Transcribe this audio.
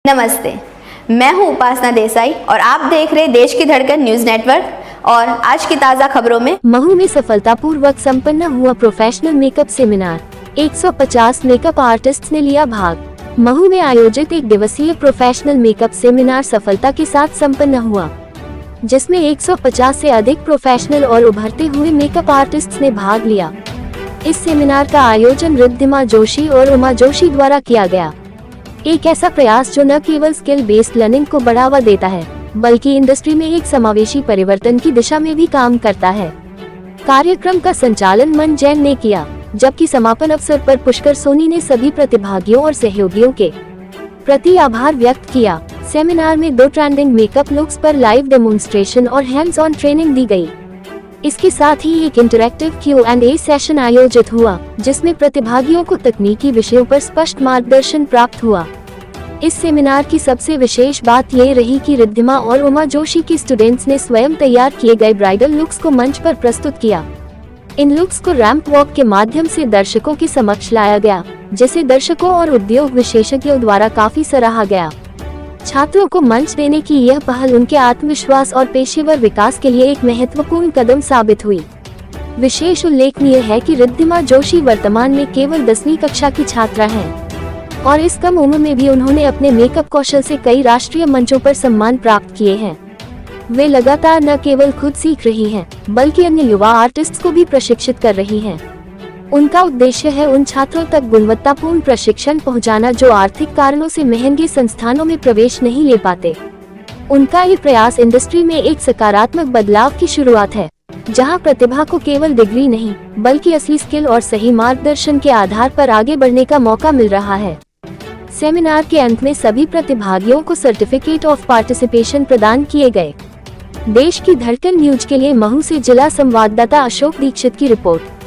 नमस्ते, मैं हूं उपासना देसाई और आप देख रहे देश की धड़कन न्यूज नेटवर्क। और आज की ताज़ा खबरों में महू में सफलतापूर्वक संपन्न हुआ professional makeup seminar. 150 makeup artists ने लिया भाग। महू में आयोजित एक दिवसीय प्रोफेशनल मेकअप सेमिनार सफलता के साथ संपन्न हुआ, जिसमें 150 से अधिक प्रोफेशनल और उभरते हुए मेकअप आर्टिस्ट्स ने भाग लिया। इस सेमिनार का आयोजन रिद्धिमा जोशी और उमा जोशी द्वारा किया गया। एक ऐसा प्रयास जो न केवल स्किल बेस्ड लर्निंग को बढ़ावा देता है, बल्कि इंडस्ट्री में एक समावेशी परिवर्तन की दिशा में भी काम करता है। कार्यक्रम का संचालन मन जैन ने किया, जबकि समापन अवसर पर पुष्कर सोनी ने सभी प्रतिभागियों और सहयोगियों के प्रति आभार व्यक्त किया। सेमिनार में 2 ट्रेंडिंग मेकअप लुक्स पर लाइव डेमोन्स्ट्रेशन और हैंड्स ऑन ट्रेनिंग दी गई। इसके साथ ही एक इंटरैक्टिव Q&A सेशन आयोजित हुआ, जिसमें प्रतिभागियों को तकनीकी विषयों पर स्पष्ट मार्गदर्शन प्राप्त हुआ। इस सेमिनार की सबसे विशेष बात ये रही कि रिद्धिमा और उमा जोशी की स्टूडेंट्स ने स्वयं तैयार किए गए ब्राइडल लुक्स को मंच पर प्रस्तुत किया। इन लुक्स को रैंप वॉक के माध्यम से दर्शकों के समक्ष लाया गया, जिसे दर्शकों और उद्योग विशेषज्ञों द्वारा काफी सराहा गया। छात्रों को मंच देने की यह पहल उनके आत्मविश्वास और पेशेवर विकास के लिए एक महत्वपूर्ण कदम साबित हुई। विशेष उल्लेखनीय है कि रिद्धिमा जोशी वर्तमान में केवल 10वीं कक्षा की छात्रा हैं और इस कम उम्र में भी उन्होंने अपने मेकअप कौशल से कई राष्ट्रीय मंचों पर सम्मान प्राप्त किए हैं। वे लगातार न केवल खुद सीख रही हैं, बल्कि अन्य युवा आर्टिस्ट्स को भी प्रशिक्षित कर रही हैं। उनका उद्देश्य है उन छात्रों तक गुणवत्तापूर्ण प्रशिक्षण पहुंचाना जो आर्थिक कारणों से महंगे संस्थानों में प्रवेश नहीं ले पाते। उनका ये प्रयास इंडस्ट्री में एक सकारात्मक बदलाव की शुरुआत है, जहां प्रतिभा को केवल डिग्री नहीं, बल्कि असली स्किल और सही मार्गदर्शन के आधार पर आगे बढ़ने का मौका मिल रहा है। सेमिनार के अंत में सभी प्रतिभागियों को सर्टिफिकेट ऑफ पार्टिसिपेशन प्रदान किए गए। देश की धड़कन न्यूज के लिए महू से जिला संवाददाता अशोक दीक्षित की रिपोर्ट।